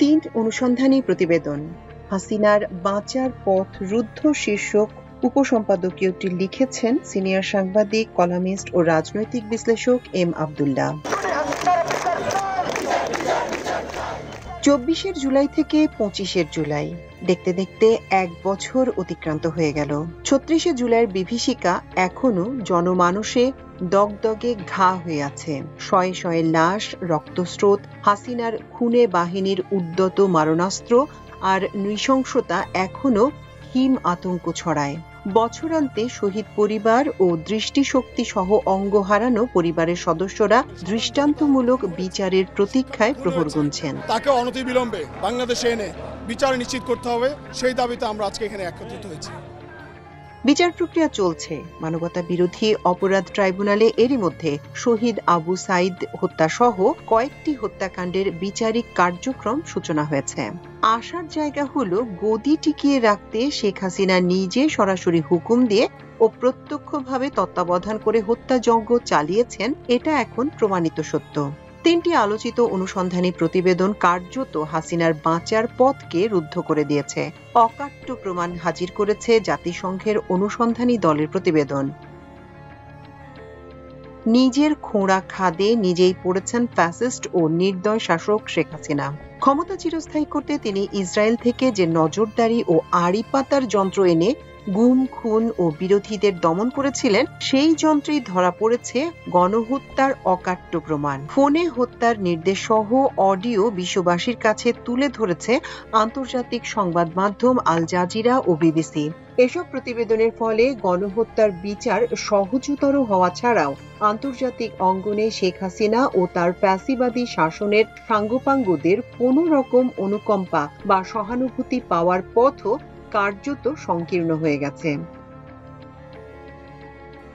তিন অনুসন্ধানী প্রতিবেদন হাসিনার বাঁচার পথ রুদ্ধ শীর্ষক উপসম্পাদকীয়টি লিখেছেন সিনিয়র সাংবাদিক, কলামিস্ট ও রাজনৈতিক বিশ্লেষক এম আব্দুল্লাহ। 24 জুলাই থেকে 25 জুলাই, দেখতে দেখতে এক বছর অতিক্রান্ত হয়ে গেল। 36 জুলাইয়ের বিভীষিকা এখনো জনমানসে দগদগে ঘা হয়ে আছে। শয়ে শয়ে লাশ, রক্তস্রোত, হাসিনার খুনে বাহিনীর উদ্যত মারণাস্ত্র আর নৃশংসতা এখনো হিম আতঙ্ক ছড়ায়। বছরান্তে শহীদ পরিবার ও দৃষ্টিশক্তি সহ অঙ্গ হারানো পরিবারের সদস্যরা দৃষ্টান্তমূলক বিচারের প্রতীক্ষায় প্রহর গুনছেন। তাকে অনতিবিলম্বে বাংলাদেশে এনে বিচার নিশ্চিত করতে হবে, সেই দাবিতে আমরা আজকে এখানে একত্রিত হয়েছি। বিচার প্রক্রিয়া চলছে। মানবতা বিরোধী অপরাধ ট্রাইব্যুনালে এরই মধ্যে শহীদ আবু সাইদ হত্যা সহ কয়েকটি হত্যাকাণ্ডের বিচারিক কার্যক্রম সূচনা হয়েছে। আশার জায়গা হলো গদি টিকিয়ে রাখতে শেখ হাসিনা নিজে সরাসরি হুকুম দিয়ে ও প্রত্যক্ষভাবে তত্ত্বাবধান করে হত্যাযজ্ঞ চালিয়েছেন, এটা এখন প্রমাণিত সত্য। তিনটি আলোচিত অনুসন্ধানী প্রতিবেদন কার্যত হাসিনার বাঁচার পথকে রুদ্ধ করে দিয়েছে। অকাট্য প্রমাণ হাজির করেছে জাতিসংঘের অনুসন্ধানী দলের প্রতিবেদন। নিজের খোঁড়া খাদে নিজেই পড়েছেন ফ্যাসিস্ট ও নির্দয় শাসক শেখ হাসিনা। ক্ষমতা চিরস্থায়ী করতে তিনি ইসরায়েল থেকে যে নজরদারি ও আড়ি পাতার যন্ত্র এনে গুম, খুন ও বিরোধীদের দমন করেছিলেন, সেই যন্ত্রেই ধরা পড়েছে গণহত্যার অকাট্য প্রমাণ। ফোনে হত্যার নির্দেশ সহ অডিও বিশ্ববাসীর কাছে তুলে ধরেছে আন্তর্জাতিক সংবাদ মাধ্যম আল জাজিরা ও বিবিসি। এসব প্রতিবেদনের ফলে গণহত্যার বিচার সহজতর হওয়া ছাড়াও আন্তর্জাতিক অঙ্গনে শেখ হাসিনা ও তার ফ্যাসিবাদী শাসনের সাঙ্গপাঙ্গদের কোনো রকম অনুকম্পা বা সহানুভূতি পাওয়ার পথও কার্যত সংকীর্ণ হয়ে গেছে।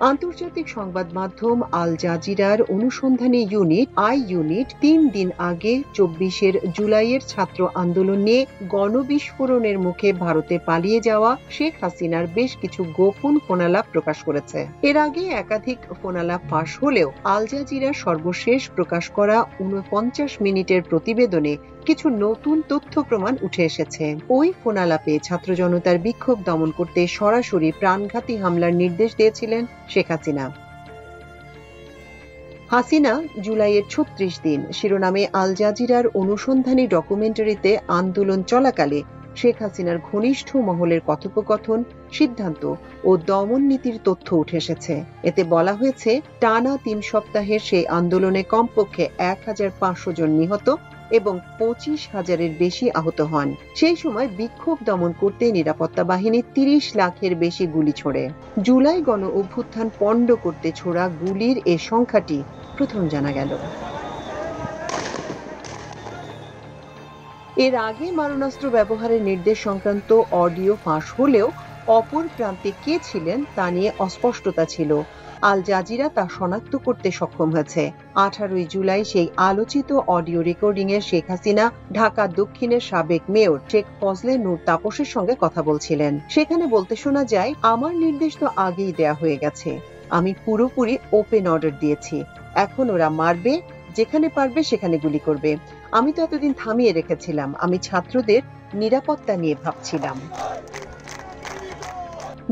আন্তর্জাতিক সংবাদ মাধ্যম আল জাজিরার অনুসন্ধানী ইউনিট ইউনিট 3 দিন আগে 24 জুলাইয়ের ছাত্র আন্দোলন নিয়ে গণবিস্ফোরণের মুখে ভারতে পালিয়ে যাওয়া শেখ হাসিনার বেশ কিছু গোপন ফোনালাপ প্রকাশ করেছে। এর আগে একাধিক ফোনালাপ ফাঁস হলেও আল জাজিরার সর্বশেষ প্রকাশ করা 49 মিনিটের প্রতিবেদনে কিছু নতুন তথ্য প্রমাণ উঠে এসেছে। ওই ফোনালাপে ছাত্র জনতার বিক্ষোভ দমন করতে সরাসরি প্রাণঘাতী হামলার নির্দেশ দিয়েছিলেন শেখ হাসিনা। হাসিনা জুলাইয়ের 36 দিন শিরোনামে আল জাজিরার অনুসন্ধানী ডকুমেন্টারিতে আন্দোলন চলাকালে শেখ হাসিনার ঘনিষ্ঠ মহলের কথোপকথন, সিদ্ধান্ত ও দমন নীতির তথ্য উঠে এসেছে। এতে বলা হয়েছে, টানা 3 সপ্তাহের সেই আন্দোলনে কমপক্ষে 1500 জন নিহত এবং 25,000-এর বেশি আহত হন। সেই সময় বিক্ষোভ দমন করতে নিরাপত্তা বাহিনী 30 লাখের বেশি গুলি ছোড়ে। জুলাই গণ অভ্যুত্থান পণ্ড করতে ছোড়া গুলির এ সংখ্যাটি প্রথম জানা গেল। এর আগে মারণাস্ত্র ব্যবহারের নির্দেশ সংক্রান্ত অডিও ফাঁস হলেও অপর প্রান্তে কে ছিলেন তা নিয়ে অস্পষ্টতা ছিল। আল জাজিরা তা শনাক্ত করতে সক্ষম হয়েছে। 18 জুলাই সেই আলোচিত অডিও রেকর্ডিং এ শেখ হাসিনা ঢাকা দক্ষিণের সাবেক মেয়র শেখ ফজলে নূর তাপসের সঙ্গে কথা বলছিলেন। সেখানে বলতে শোনা যায়, আমার নির্দেশ তো আগেই দেয়া হয়ে গেছে, আমি পুরোপুরি ওপেন অর্ডার দিয়েছি, এখন ওরা মারবে, যেখানে পারবে সেখানে গুলি করবে। আমি তো এতদিন থামিয়ে রেখেছিলাম, আমি ছাত্রদের নিরাপত্তা নিয়ে ভাবছিলাম।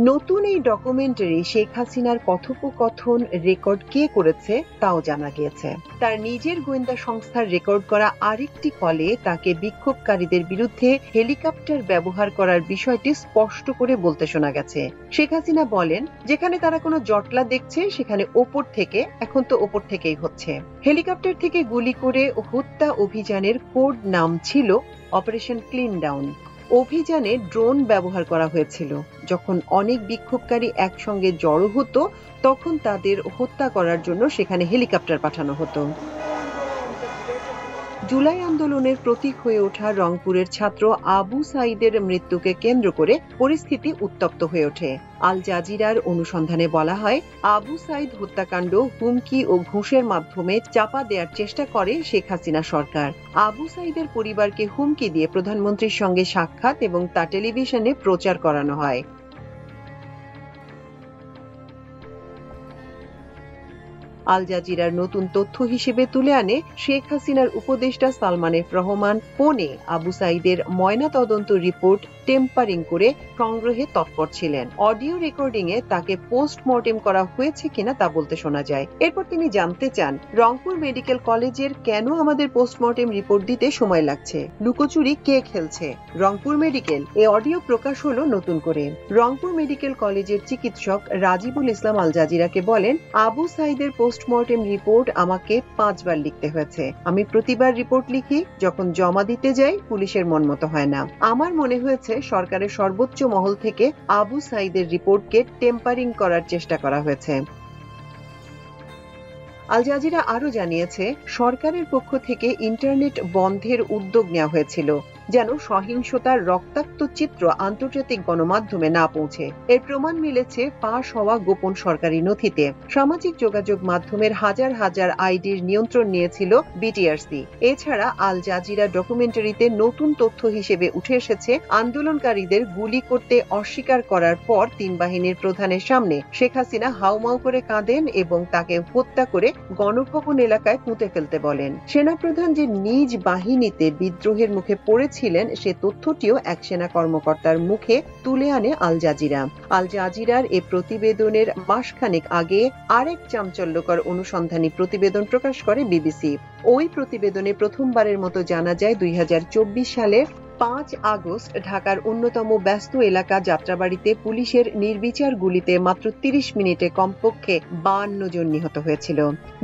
নতুন এই ডকুমেন্টারি শেখ হাসিনার কথোপকথন রেকর্ড কে করেছে তাও জানা গিয়েছে। তার নিজের গোয়েন্দা সংস্থার রেকর্ড করা আরেকটি কলে তাকে বিক্ষোভকারীদের বিরুদ্ধে হেলিকপ্টার ব্যবহার করার বিষয়টি স্পষ্ট করে বলতে শোনা গেছে। শেখ হাসিনা বলেন, যেখানে তারা কোনো জটলা দেখছে সেখানে ওপর থেকে, এখন তো ওপর থেকেই হচ্ছে। হেলিকপ্টার থেকে গুলি করে হত্যা অভিযানের কোড নাম ছিল অপারেশন ক্লিন ডাউন। অভিযানে ড্রোন ব্যবহার করা হয়েছিল। যখন অনেক বিক্ষোভকারী একসঙ্গে জড়ো হতো তখন তাদের হত্যা করার জন্য সেখানে হেলিকপ্টার পাঠানো হতো। জুলাই আন্দোলনের প্রতীক হয়ে ওঠা রংপুরের ছাত্র আবু সাইদের মৃত্যুকে কেন্দ্র করে পরিস্থিতি উত্তপ্ত হয়ে ওঠে। আল জাজিরার অনুসন্ধানে বলা হয়, আবু সাইদ হত্যাকাণ্ড হুমকি ও ঘুষের মাধ্যমে চাপা দেওয়ার চেষ্টা করে শেখ হাসিনা সরকার। আবু সাইদের পরিবারকে হুমকি দিয়ে প্রধানমন্ত্রীর সঙ্গে সাক্ষাৎ এবং তা টেলিভিশনে প্রচার করানো হয়। আল জাজিরার নতুন তথ্য হিসেবে তুলে আনে শেখ হাসিনার উপদেষ্টা সালমান এফ রহমান ফোনে আবু সাঈদের ময়নাতদন্ত রিপোর্ট টেম্পারিং করে সংগ্রহে তৎপর ছিলেন। অডিও রেকর্ডিং এ তাকে পোস্টমর্টেম করা হয়েছে কিনা তা বলতে শোনা যায়। এরপর তিনি জানতে চান, রংপুর মেডিকেল কলেজের কেন আমাদের পোস্টমর্টেম রিপোর্ট দিতে সময় লাগছে, লুকোচুরি কে খেলছে, রংপুর মেডিকেল? এই অডিও প্রকাশ হলো নতুন করে। রংপুর মেডিকেল কলেজের চিকিৎসক রাজিবুল ইসলাম আল জাজিরাকে বলেন, আবু সাঈদের পোস্টমর্টেম রিপোর্ট আমাকে 5 বার লিখতে হয়েছে। আমি প্রতিবার রিপোর্ট লিখি, যখন জমা দিতে যাই পুলিশের মন মতো হয় না। আমার মনে হয়েছে সরকারের সর্বোচ্চ মহল থেকে আবু সাঈদের রিপোর্টকে টেম্পারিং করার চেষ্টা করা হয়েছে। আল জাজিরা আরো জানিয়েছে, সরকারের পক্ষ থেকে ইন্টারনেট বন্ধের উদ্যোগ নেওয়া হয়েছিল যেন সহিংসতার রক্তাক্ত চিত্র আন্তর্জাতিক গণমাধ্যমে না পৌঁছে। এর প্রমাণ মিলেছে ফাঁস হওয়া গোপন সরকারি নথিতে। সামাজিক যোগাযোগ মাধ্যমের হাজার হাজার আইডির নিয়ন্ত্রণ নিয়েছিল বিটিআরসি। এছাড়া আল জাজিরা ডকুমেন্টারিতে নতুন তথ্য হিসেবে উঠে এসেছে, আন্দোলনকারীদের গুলি করতে অস্বীকার করার পর 3 বাহিনীর প্রধানের সামনে শেখ হাসিনা হাউমাউ করে কাঁদেন এবং তাকে হত্যা করে গণভবন এলাকায় পুঁতে ফেলতে বলেন। সেনাপ্রধান যে নিজ বাহিনীতে বিদ্রোহের মুখে পড়েছিলেন সে তথ্যটিও এক সেনা কর্মকর্তার মুখে তুলে আনে আল জাজিরা। আল জাজিরার এ প্রতিবেদনের মাসখানেক আগে আরেক চাঞ্চল্যকর অনুসন্ধানী প্রতিবেদন প্রকাশ করে বিবিসি। ওই প্রতিবেদনে প্রথমবারের মতো জানা যায় 2024 সালের 5 আগস্ট ঢাকার অন্যতম ব্যস্ত এলাকা যাত্রাবাড়িতে পুলিশের নির্বিচার গুলিতে মাত্র 30 মিনিটে কমপক্ষে 52 জন নিহত হয়েছিল।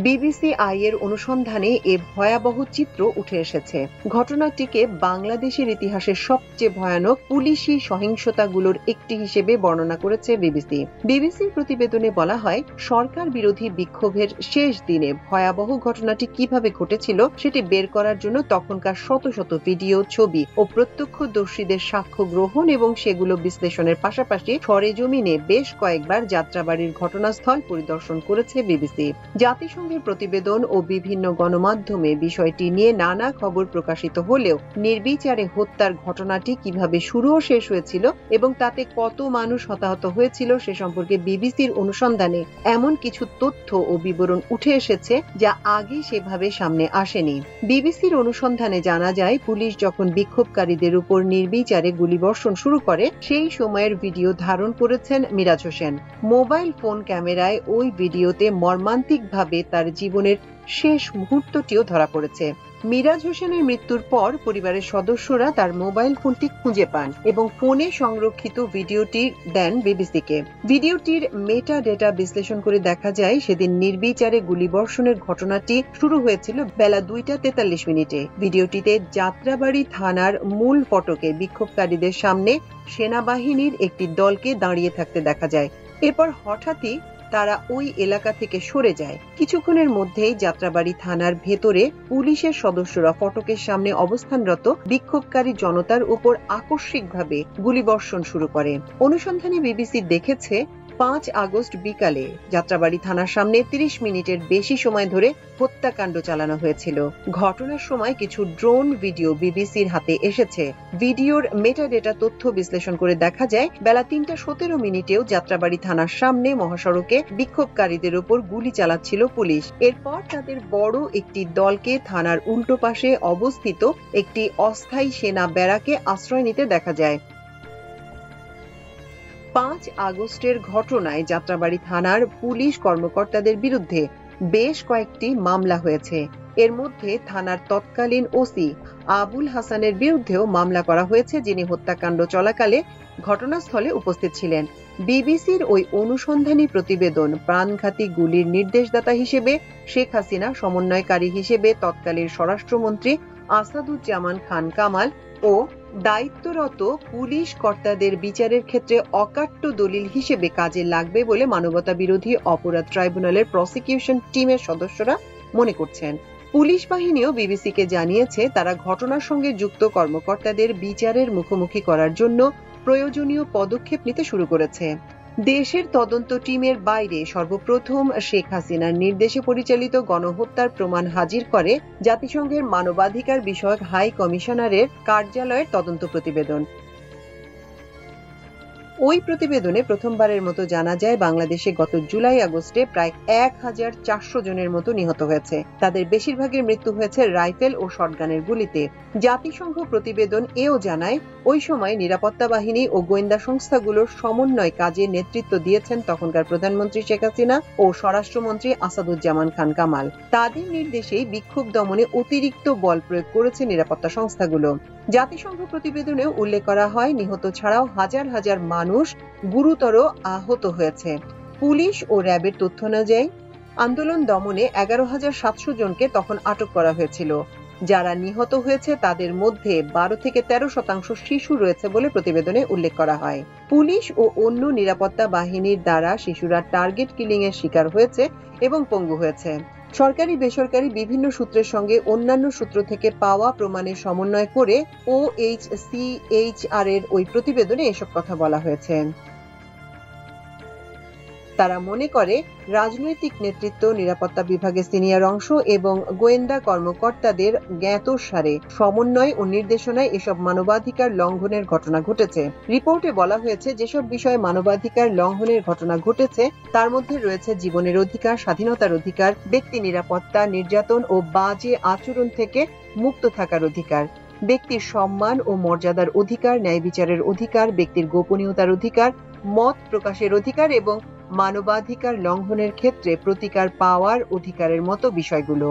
বিবিসি আই এর অনুসন্ধানে এ ভয়াবহ চিত্র উঠে এসেছে। ঘটনাটিকে বাংলাদেশের ইতিহাসের সবচেয়ে ভয়ানক পুলিশি সহিংসতাগুলোর একটি হিসেবে বর্ণনা করেছে বিবিসি। বিবিসির প্রতিবেদনে বলা হয়, সরকার বিরোধী বিক্ষোভের শেষ দিনে ভয়াবহ ঘটনাটি কিভাবে ঘটেছিল সেটি বের করার জন্য তখনকার শত শত ভিডিও, ছবি ও প্রত্যক্ষদর্শীদের সাক্ষ্য গ্রহণ এবং সেগুলো বিশ্লেষণের পাশাপাশি সরেজমিনে বেশ কয়েকবার যাত্রাবাড়ির ঘটনাস্থল পরিদর্শন করেছে বিবিসি। জাতিসংঘের প্রতিবেদন ও বিভিন্ন গণমাধ্যমে বিষয়টি নিয়ে নানা খবর প্রকাশিত হলেও নির্বিচারে হত্যার ঘটনাটি কিভাবে শুরু ও শেষ হয়েছিল এবং তাতে কত মানুষ হতাহত হয়েছিল সে সম্পর্কে বিবিসির অনুসন্ধানে এমন কিছু তথ্য ও বিবরণ উঠে এসেছে যা আগে সেভাবে সামনে আসেনি। বিবিসির অনুসন্ধানে জানা যায়, পুলিশ যখন বিক্ষোভকারীদের উপর নির্বিচারে গুলিবর্ষণ শুরু করে সেই সময়ের ভিডিও ধারণ করেছেন মিরাজ হোসেন। মোবাইল ফোন ক্যামেরায় ওই ভিডিওতে মর্মান্তিকভাবে তার জীবনের শেষ মুহূর্তটিও ধরা পড়েছে। মিরাজ হোসেনের মৃত্যুর পর পরিবারের সদস্যরা তার মোবাইল ফোনটি খুঁজে পান এবং ফোনে সংরক্ষিত ভিডিওটি দেন বিবিসিকে। ভিডিওটির মেটা ডেটা বিশ্লেষণ করে দেখা যায়, সেদিন নির্বিচারে গুলিবর্ষণের ঘটনাটি শুরু হয়েছিল বেলা 2টা 43 মিনিটে। ভিডিওটিতে যাত্রাবাড়ি থানার মূল ফটকে বিক্ষোভকারীদের সামনে সেনাবাহিনীর একটি দলকে দাঁড়িয়ে থাকতে দেখা যায়। এরপর হঠাৎই তারা ওই এলাকা থেকে সরে যায়। কিছুক্ষণের মধ্যেই যাত্রাবাড়ি থানার ভেতরে পুলিশের সদস্যরা ফটকের সামনে অবস্থানরত বিক্ষোভকারী জনতার উপর আকস্মিকভাবে গুলিবর্ষণ শুরু করে। অনুসন্ধানে বিবিসি দেখেছে, 5 আগস্ট বিকালে যাত্রাবাড়ি থানার সামনে 30 মিনিটের বেশি সময় ধরে হত্যাকাণ্ড চালানো হয়েছিল। ঘটনার সময় কিছু ড্রোন ভিডিও বিবিসির হাতে এসেছে। ভিডিওর মেটাডেটা তথ্য বিশ্লেষণ করে দেখা যায়, বেলা 3টা 17 মিনিটেও যাত্রাবাড়ি থানার সামনে মহাসড়কে বিক্ষোভকারীদের উপর গুলি চালাচ্ছিল পুলিশ। এরপর তাদের বড় একটি দলকে থানার উল্টো পাশে অবস্থিত একটি অস্থায়ী সেনা ব্যারাকে আশ্রয় নিতে দেখা যায়। 5 আগস্টের ঘটনায় যাত্রাবাড়ি থানার পুলিশ কর্মকর্তাদের বিরুদ্ধে বেশ কয়েকটি মামলা হয়েছে। এর মধ্যে থানার তৎকালীন ওসি আবুল হাসানের বিরুদ্ধেও মামলা করা হয়েছে, যিনি হত্যাকাণ্ড চলাকালে ঘটনাস্থলে উপস্থিত ছিলেন। বিবিসির ওই অনুসন্ধানী প্রতিবেদন প্রাণঘাতী গুলির নির্দেশদাতা হিসেবে শেখ হাসিনা, সমন্বয়কারী হিসেবে তৎকালীন স্বরাষ্ট্রমন্ত্রী আসাদুজ্জামান খান কামাল ও দায়িত্বরত পুলিশ কর্তাদের বিচারের ক্ষেত্রে অকাট্য দলিল হিসেবে কাজে লাগবে বলে মানবতা বিরোধী অপরাধ ট্রাইব্যুনালের প্রসিকিউশন টিমের সদস্যরা মনে করছেন। পুলিশ বাহিনীও বিবিসিকে জানিয়েছে, তারা ঘটনার সঙ্গে যুক্ত কর্মকর্তাদের বিচারের মুখোমুখি করার জন্য প্রয়োজনীয় পদক্ষেপ নিতে শুরু করেছে। দেশের তদন্ত টিমের বাইরে সর্বপ্রথম শেখ হাসিনার নির্দেশে পরিচালিত গণহত্যার প্রমাণ হাজির করে জাতিসংঘের মানবাধিকার বিষয়ক হাই কমিশনারের কার্যালয়ের তদন্ত প্রতিবেদন। ওই প্রতিবেদনে প্রথমবারের মতো জানা যায় বাংলাদেশে গত জুলাই আগস্টে প্রায় 1400 জনের মতো নিহত হয়েছে। তাদের বেশিরভাগের মৃত্যু হয়েছে রাইফেল ও শটগানের গুলিতে। জাতিসংঘ প্রতিবেদন এও জানায় ওই সময় নিরাপত্তা বাহিনী ও গোয়েন্দা সংস্থাগুলোর সমন্বয় কাজে নেতৃত্ব দিয়েছেন তখনকার প্রধানমন্ত্রী শেখ হাসিনা ও স্বরাষ্ট্রমন্ত্রী আসাদুজ্জামান খান কামাল। তাদের নির্দেশেই বিক্ষোভ দমনে অতিরিক্ত বল প্রয়োগ করেছে নিরাপত্তা সংস্থাগুলো। জাতিসংঘ প্রতিবেদনেও উল্লেখ করা হয় নিহত ছাড়াও হাজার হাজার মানুষ গুরুতর আহত হয়েছে। পুলিশ ও র্যাবের তথ্য অনুযায়ী আন্দোলন দমনে 11,700 জনকে তখন আটক করা হয়েছিল। যারা নিহত হয়েছে তাদের মধ্যে 12 থেকে 13% শিশু রয়েছে বলে প্রতিবেদনে উল্লেখ করা হয়। পুলিশ ও অন্য নিরাপত্তা বাহিনীর দ্বারা শিশুরা টার্গেট কিলিং এর শিকার হয়েছে এবং পঙ্গু হয়েছে। সরকারি বেসরকারি বিভিন্ন সূত্রের সঙ্গে অন্যান্য সূত্র থেকে পাওয়া প্রমাণের সমন্বয় করে OHCHR এর ওই প্রতিবেদনে এসব কথা বলা হয়েছে। তারা মনে করে রাজনৈতিক নেতৃত্ব, নিরাপত্তা বিভাগের সিনিয়র অংশ এবং গোয়েন্দা কর্মকর্তাদের জ্ঞাতসারে সমন্বয় ও নির্দেশনায় এসব মানবাধিকার লঙ্ঘনের ঘটনা ঘটেছে। রিপোর্টে বলা হয়েছে যেসব বিষয়ে মানবাধিকার লঙ্ঘনের ঘটনা ঘটেছে তার মধ্যে রয়েছে জীবনের অধিকার, স্বাধীনতার অধিকার, ব্যক্তি নিরাপত্তা, নির্যাতন ও বাজে আচরণ থেকে মুক্ত থাকার অধিকার, ব্যক্তির সম্মান ও মর্যাদার অধিকার, ন্যায় বিচারের অধিকার, ব্যক্তির গোপনীয়তার অধিকার, মত প্রকাশের অধিকার এবং মানবাধিকার লঙ্ঘনের ক্ষেত্রে প্রতিকার পাওয়ার অধিকারের মতো বিষয়গুলো।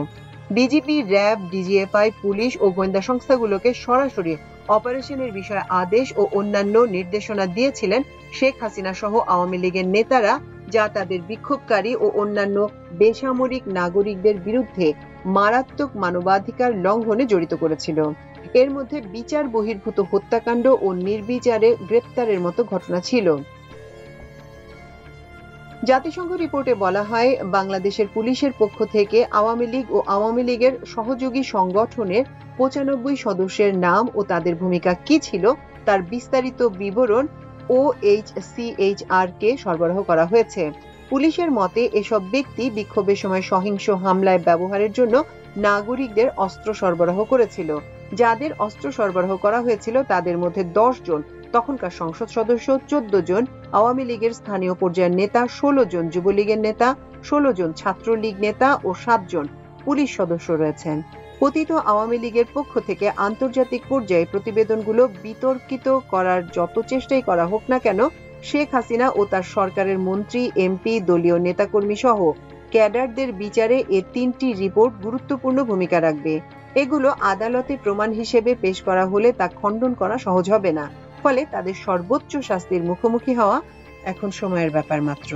বিজিবি, র্যাব, ডিজিএফআই, পুলিশ ও গোয়েন্দা সংস্থাগুলোকে সরাসরি অপারেশনের বিষয়ে আদেশ ও অন্যান্য নির্দেশনা দিয়েছিলেন শেখ হাসিনা সহ আওয়ামী লীগের নেতারা, যা তাদের বিক্ষোভকারী ও অন্যান্য বেসামরিক নাগরিকদের বিরুদ্ধে মারাত্মক মানবাধিকার লঙ্ঘনে জড়িত করেছিল। এর মধ্যে বিচার বহির্ভূত হত্যাকাণ্ড ও নির্বিচারে গ্রেপ্তারের মতো ঘটনা ছিল। জাতিসংঘ রিপোর্টে বলা হয় বাংলাদেশের পুলিশের পক্ষ থেকে আওয়ামী লীগ ও আওয়ামী লীগের সহযোগী সংগঠনের 95 সদস্যের নাম ও তাদের ভূমিকা কি ছিল তার বিস্তারিত বিবরণ OHCHR কে সরবরাহ করা হয়েছে। পুলিশের মতে এসব ব্যক্তি বিক্ষোভের সময় সহিংস হামলায় ব্যবহারের জন্য নাগরিকদের অস্ত্র সরবরাহ করেছিল। যাদের অস্ত্র সরবরাহ করা হয়েছিল তাদের মধ্যে 10 জন তখনকার সংসদ সদস্য, 14 জন আওয়ামী লীগের স্থানীয় পর্যায়ের নেতা, 16 জন যুবলীগের নেতা, 16 জন ছাত্রলীগ নেতা ও 7 জন পুলিশ সদস্য রয়েছেন। পতিত আওয়ামী লীগের পক্ষ থেকে আন্তর্জাতিক পর্যায়ে প্রতিবেদনগুলো বিতর্কিত করার যত চেষ্টাই করা হোক না কেন, শেখ হাসিনা ও তার সরকারের মন্ত্রী, এমপি, দলীয় নেতাকর্মী সহ ক্যাডারদের বিচারে এ 3টি রিপোর্ট গুরুত্বপূর্ণ ভূমিকা রাখবে। এগুলো আদালতে প্রমাণ হিসেবে পেশ করা হলে তা খণ্ডন করা সহজ হবে না। ফলে তাদের সর্বোচ্চ শাস্তির মুখোমুখি হওয়া এখন সময়ের ব্যাপার মাত্র।